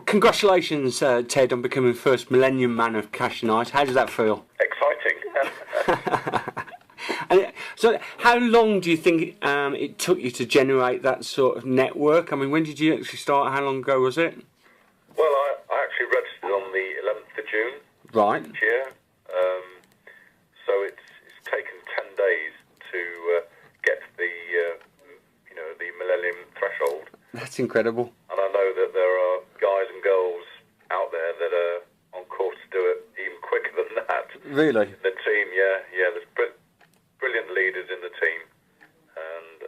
congratulations, Ted, on becoming the first Millennium Man of Cashew Night. How does that feel? Exciting. And so, how long do you think it took you to generate that sort of network? I mean, when did you actually start? How long ago was it? Well, I actually registered on the 11th of June Right. this year. So it's taken 10 days to get to the the millennium threshold. That's incredible. And I know that there are guys and girls out there that are on course to do it even quicker than that. Really? The team, yeah. There's brilliant leaders in the team, and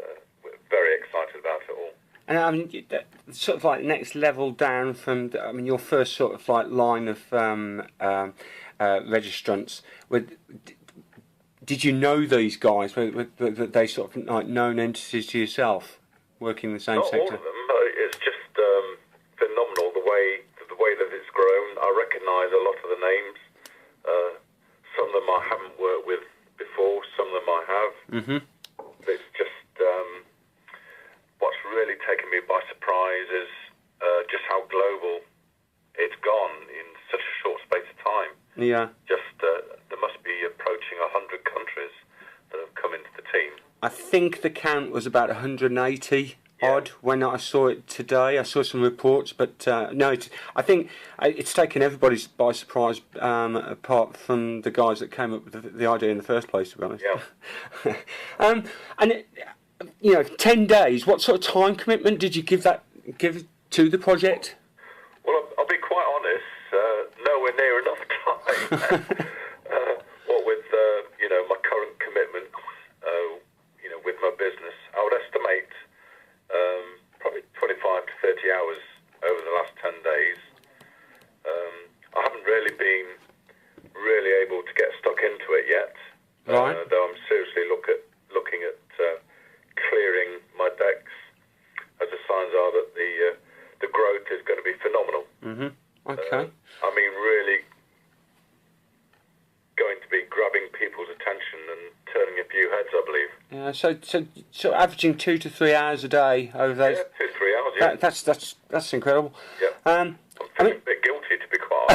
we're very excited about it all. And I mean, sort of like next level down from, I mean, your first sort of like line of registrants. Did you know these guys? Were they sort of like known entities to yourself, working in the same Not sector? all of them. It's just phenomenal the way that it's grown. I recognise a lot of the names. Some of them I haven't worked with before. Some of them I have. Mm-hmm. It's just what's really taken me by surprise is just how global it's gone in such a short space of time. Yeah. Just there must be approaching 100 countries that have come into the team. I think the count was about 180 odd when I saw it today. I saw some reports, but no, I think it's taken everybody by surprise, apart from the guys that came up with the idea in the first place, to be honest. Yeah. And 10 days. What sort of time commitment did you give to the project? Well, I'll be quite honest. Nowhere near enough time. What with my current commitment, with my business, I would estimate probably 25 to 30 hours over the last 10 days. I haven't really been able to get stuck into it yet. Right. Though I'm seriously looking at clearing my decks, as the signs are that the growth is going to be phenomenal. Mm-hmm. Okay. I mean, really going to be grabbing people's attention and turning a few heads, I believe. Yeah. So averaging 2 to 3 hours a day over those. Yeah, 2 to 3 hours. Yeah. That's incredible. Yeah. I'm feeling a bit guilty, to be quite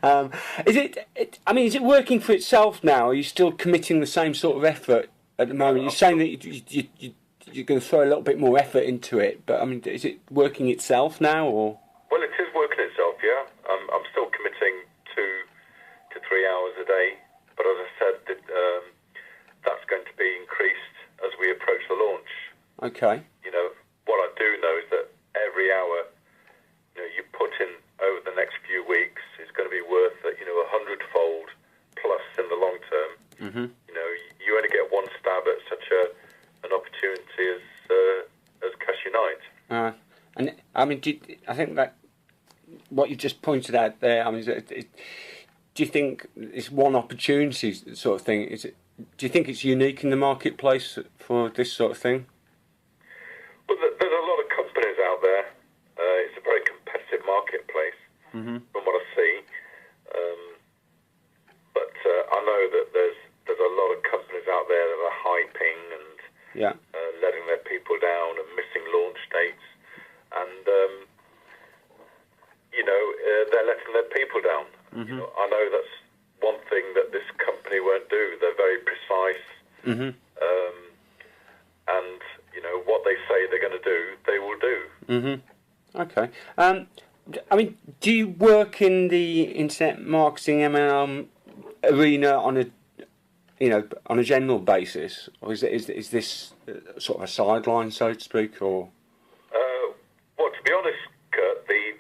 honest. Is it working for itself now? Are you still committing the same sort of effort at the moment? You're saying that you're going to throw a little bit more effort into it, but I mean, is it working itself now, or? Well, it is working itself. Yeah. I'm still committing 2 to 3 hours a day, but as I said, that's going to be increased as we approach the launch. Okay. What I do know is that every hour you put in over the next few weeks is going to be worth 100-fold plus in the long term. Mm-hmm. You only get one stab at such an opportunity as Cashew Night. And I mean, I think that what you just pointed out there, I mean, do you think it's one opportunity sort of thing? Do you think it's unique in the marketplace for this sort of thing? Well, there's a lot of companies out there. It's a very competitive marketplace, mm-hmm. from what I see. But I know that there's a lot of companies out there that are hyping and letting their people down and missing launch dates, and they're letting their people down. Mm-hmm. I know that's one thing that this company won't do. They're very precise, mm-hmm. And what they say they're going to do, they will do. Mm-hmm. Okay. I mean, do you work in the internet marketing M&M arena on a general basis, or is this sort of a sideline, so to speak, or? Well, to be honest, Kurt, the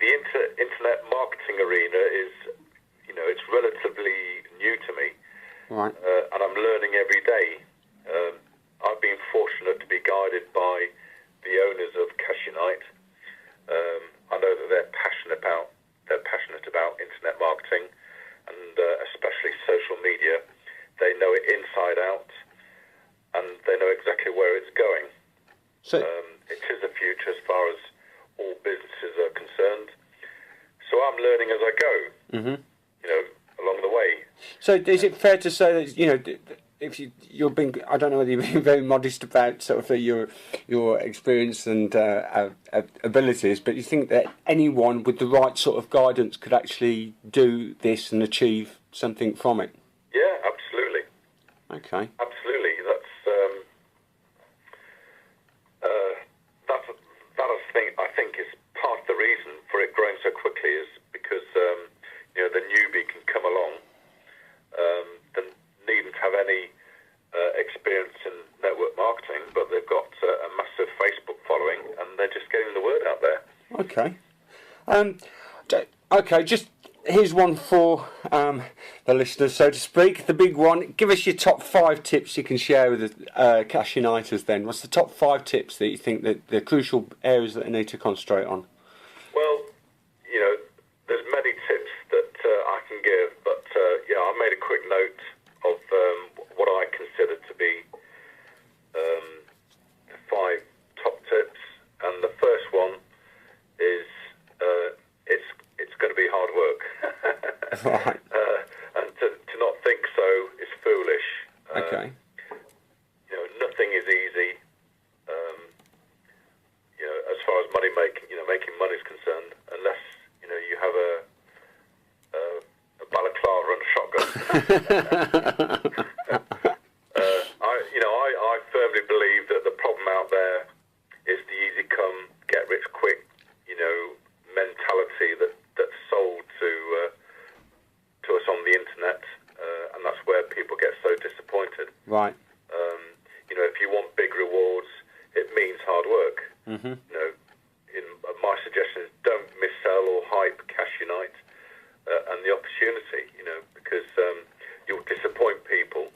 internet marketing arena is, it's relatively new to me, right? And I'm learning every day. I've been fortunate to be guided by the owners of Cashew Night. I know that they're passionate about internet marketing, and especially social media. They know it inside out, and they know exactly where it's going. So it is a future as far as all businesses are concerned. So I'm learning as I go, mm-hmm. along the way. So is it fair to say that you're being, I don't know whether you're being very modest about sort of your experience and abilities, but you think that anyone with the right sort of guidance could actually do this and achieve something from it? Yeah, absolutely. Okay. Absolutely. I think is part of the reason for it growing so quickly is because the newbie can come along, that needn't have any experience in network marketing, but they've got a massive Facebook following, and they're just getting the word out there. Okay. Okay. Just here's one for the listeners, so to speak. The big one. Give us your top 5 tips you can share with the Cash Uniters. Then, what's the top 5 tips that you think that the crucial areas that they need to concentrate on? Well, there's many tips that I can give, but I made a quick note of what I consider to be the 5 top tips, and the first one is it's going to be hard work. Right. And to not think so is foolish. Okay. Nothing is easy. As far as money making money is concerned, unless you have a balaclava and a shotgun. I firmly believe that the problem out there is the easy come, get rich quick, mentality that's sold to us on the internet, and that's where people get so disappointed. Right. If you want big rewards, it means hard work. Mhm. My suggestion is don't missell or hype Cash Unite and the opportunity. Because you'll disappoint people.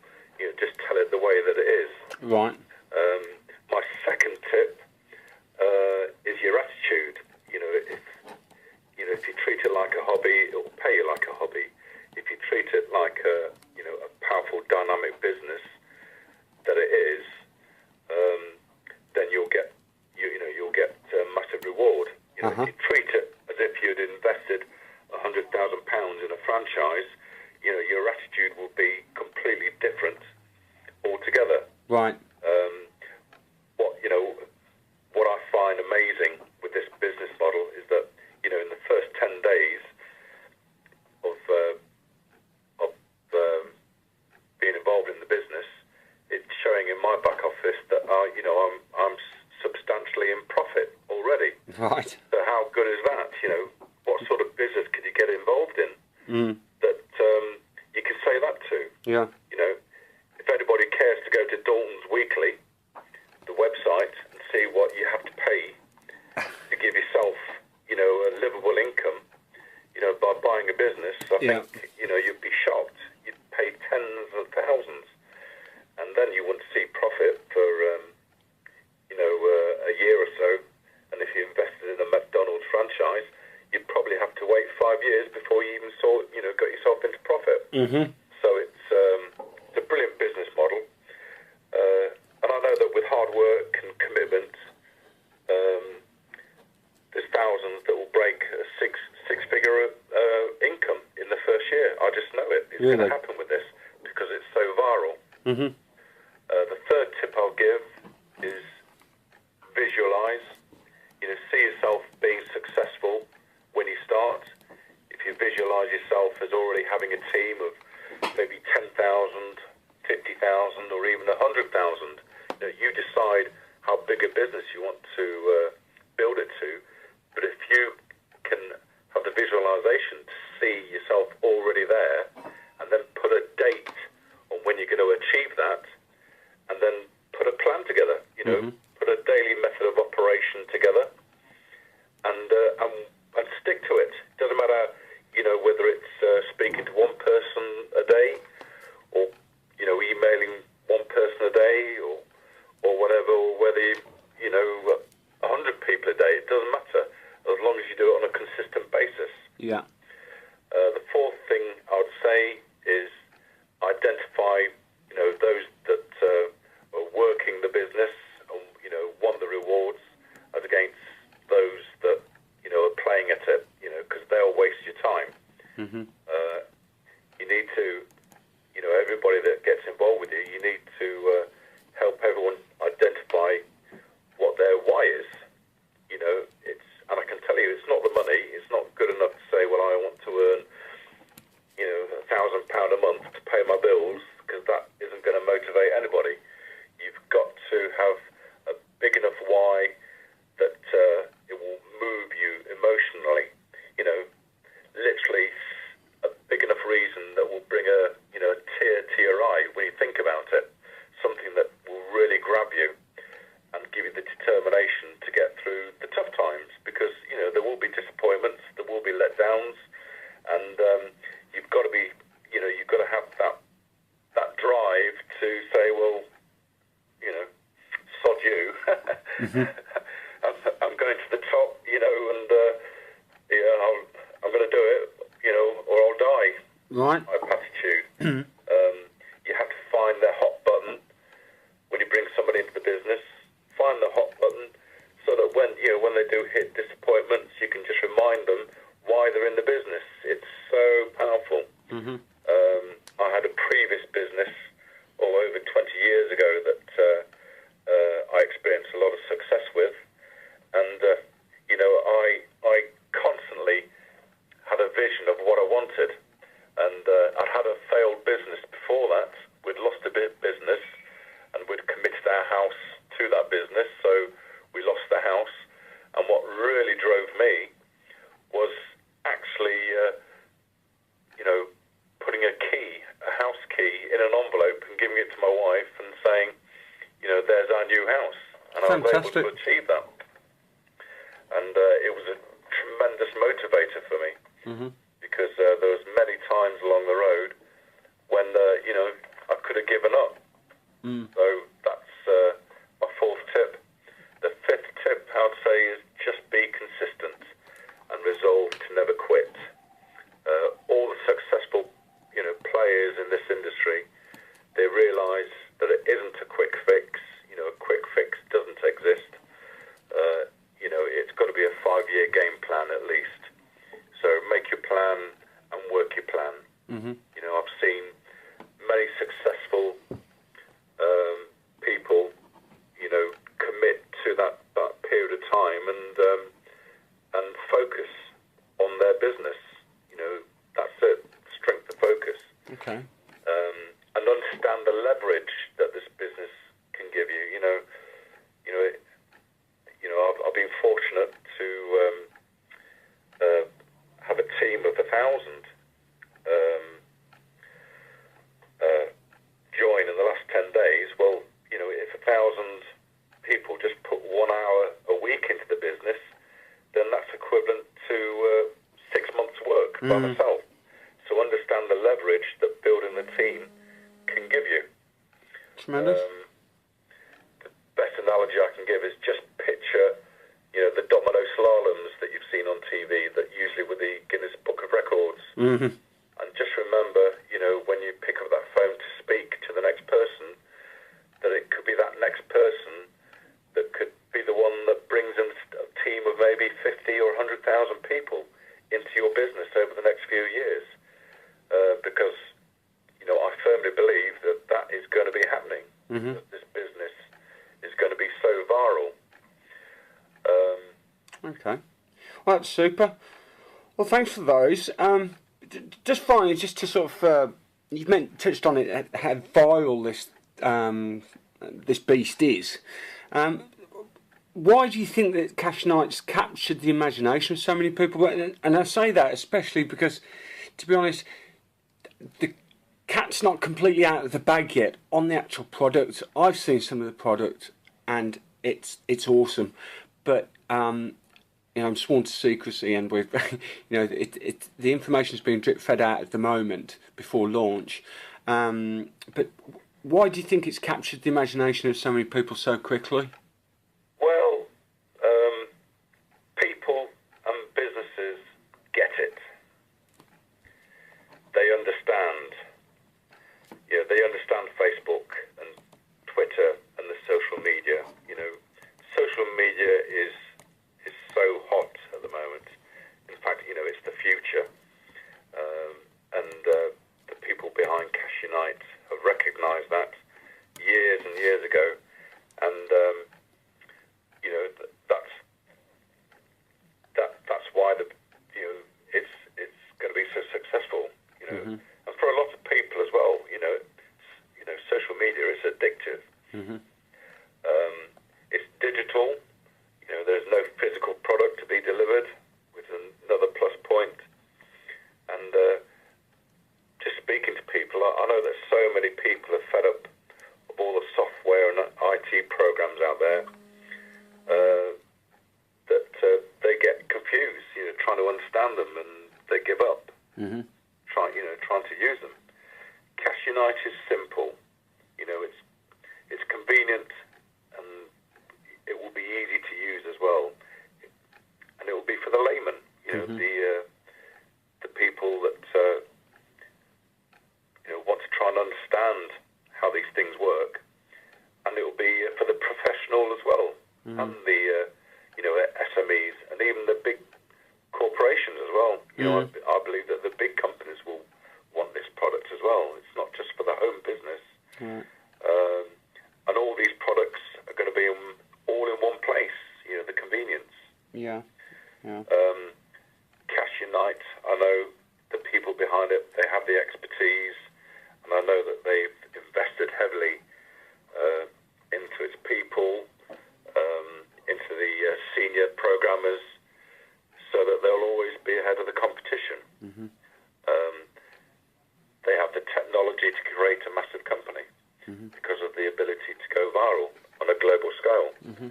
Just tell it the way that it is. Right. My second tip is your attitude. If you treat it like a hobby, it will pay you like a hobby. If you treat it like a powerful, dynamic business that it is, then you'll get a massive reward. Uh-huh. If you treat it as if you'd invested £100,000 in a franchise, your attitude will be completely different altogether. Right. What I find amazing with this business model is that in the first 10 days of being involved in the business, it's showing in my back office that I'm substantially in profit already. Right. So how good is that? What sort of business could you get involved in that you can say that to? Yeah. If anybody cares to go to Dalton's Weekly, the website, and see what you have to pay to give yourself, a livable income, by buying a business, I think, you'd be shocked. You'd pay tens of thousands, and then you wouldn't see profit for, a year or so. And if you invested in a McDonald's franchise, you'd probably have to wait 5 years before you even got yourself into profit. Mhm. So it's a brilliant business model, and I know that with hard work and commitment, there's thousands that will break a six-figure income in the first year. I just know it. It's going to happen with this because it's so viral. Mhm. The third tip I'll give is visualize. See yourself being successful when you start. If you visualize yourself as already having a team of maybe 10,000, 50,000, or even 100,000, you decide how big a business you want to build it to. But if you can have the visualization to see yourself already there, and then put a date on when you're going to achieve that, and then put a plan together, put a daily method of operation together, and stick to it. Doesn't matter, whether it's speaking to one person a day, or emailing one person a day, or whatever, or whether 100 people a day. It doesn't matter as long as you do it on a consistent basis. Yeah. The fourth thing I would say is identify, those that are working the business and, want the rewards as against those that, are playing at it, because they'll waste your time. Mhm. You need to, everybody that gets involved with you, you need I'm going to the top, and I'm going to do it, or I'll die. Right. Type attitude. You have to find the hot button when you bring somebody into the business. Find the hot button so that when they do hit disappointments, you can just remind them why they're in the business. It's so powerful. I had a previous business over 20 years ago that I experienced a lot of success with, and I constantly had a vision of what I wanted, and I'd had a failed business before that. We'd lost a bit of business, and we'd committed our house to that business, so we lost the house. And what really drove me was actually, putting a house key in an envelope and giving it to my wife and saying, there's our new house. And I was able to achieve that. And it was a tremendous motivator for me, because there was many times along the road when, I could have given up. So that's my fourth tip. The fifth tip, I would say, is just be consistent and resolve to never quit. All the successful, players in this industry, they realise that it isn't a quick fix. A quick fix doesn't exist. It's got to be a 5-year game plan at least. So make your plan and work your plan. I've seen many successful people, commit to that period of time and focus on their business. That's it. Strength of focus. Okay. And understand the leverage that this business can give you. I've been fortunate to have a team of 1,000 join in the last 10 days. Well, if 1,000 people just put 1 hour a week into the business, then that's equivalent to 6 months' work by myself. So understand the leverage that building the team can give you. Tremendous. The best analogy I can give is just picture, the domino slaloms that you've seen on TV that usually with the Guinness Book of Records. And just remember, when you pick up that phone to speak to the next person, that it could be that next person that could be the one that brings in a team of maybe 50 or 100,000 people into your business over the next few years. Because, I firmly believe that is going to be happening. That this business is going to be so viral. Okay. Well, that's super. Well, thanks for those. Just finally, just to sort of, you've touched on it, how viral this beast is. Why do you think that Cash Nights captured the imagination of so many people? And I say that especially because, to be honest, the cat's not completely out of the bag yet on the actual product. I've seen some of the product, and it's awesome. But I'm sworn to secrecy, and we've the information's being drip fed out at the moment before launch. But why do you think it's captured the imagination of so many people so quickly? Well, people and businesses get it. They understand. They understand Facebook and Twitter and the social media. Social media is so hot at the moment. In fact, it's the future. And the people behind Cash Unite have recognised that years and years ago. And that's why it's going to be so successful. And for a lot of people as well, social media is addictive. It's digital. There's no physical product to be delivered, which is another plus point. And just speaking to people, I know that so many people are fed up of all the software and IT programs out there that they get confused, trying to understand them, and they give up. Trying to use them. Cash Unite is simple. It's convenient, and it will be You know, I believe that the big companies will want this product as well. It's not just for the home business. Right. And all these products are going to be all in one place. You know, the convenience. Yeah. Yeah. Cash Unite, I know the people behind it, they have the expertise, and I know that they've invested heavily into its people, into the senior programmers, so that they'll always be ahead of the competition. Mm-hmm. They have the technology to create a massive company because of the ability to go viral on a global scale. Mm-hmm.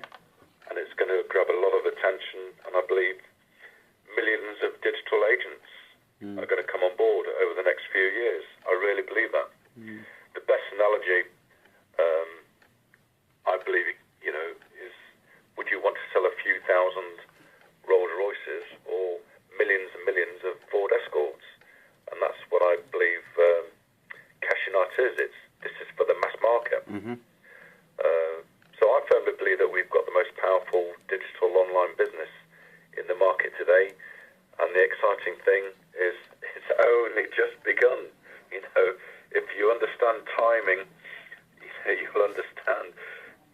And it's going to grab a lot of attention, and I believe millions of digital agents are going to come on board over the next few years. I really believe that. The best analogy, I believe, you know, is, would you want to sell a few thousand Rolls Royces or millions and millions of Ford Escorts? And that's what I believe Cash Unite is. This is for the mass market. So I firmly believe that we've got the most powerful digital online business in the market today. And the exciting thing is it's only just begun. You know, if you understand timing, you'll understand,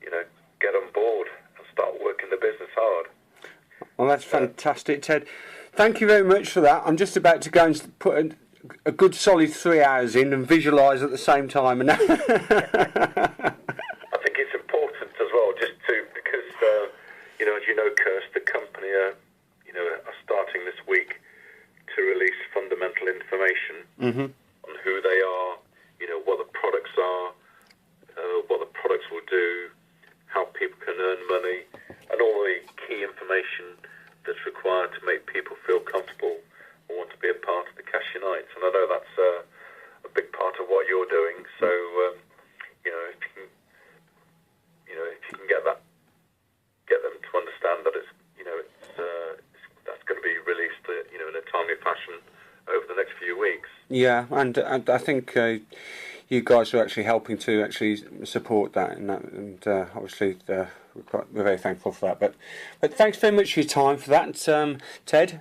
you know, get on board and start working the business hard. Well, that's fantastic, Ted. Thank you very much for that. I'm just about to go and put a good solid 3 hours in and visualise at the same time. And I think it's important as well, just to, because, you know, as you know, Kirst, the company are starting this week to release fundamental information on who they are, you know, what the products are, what the products will do, how people can earn money, and all the key information that's required to make people feel comfortable or want to be a part of the Cash Unite. And I know that's a big part of what you're doing. So, you know, if you can get them to understand that it's, you know, that's going to be released, you know, in a timely fashion over the next few weeks. yeah, and I think you guys are actually helping to actually support that, and obviously we're very thankful for that. But thanks very much for your time for that, Ted.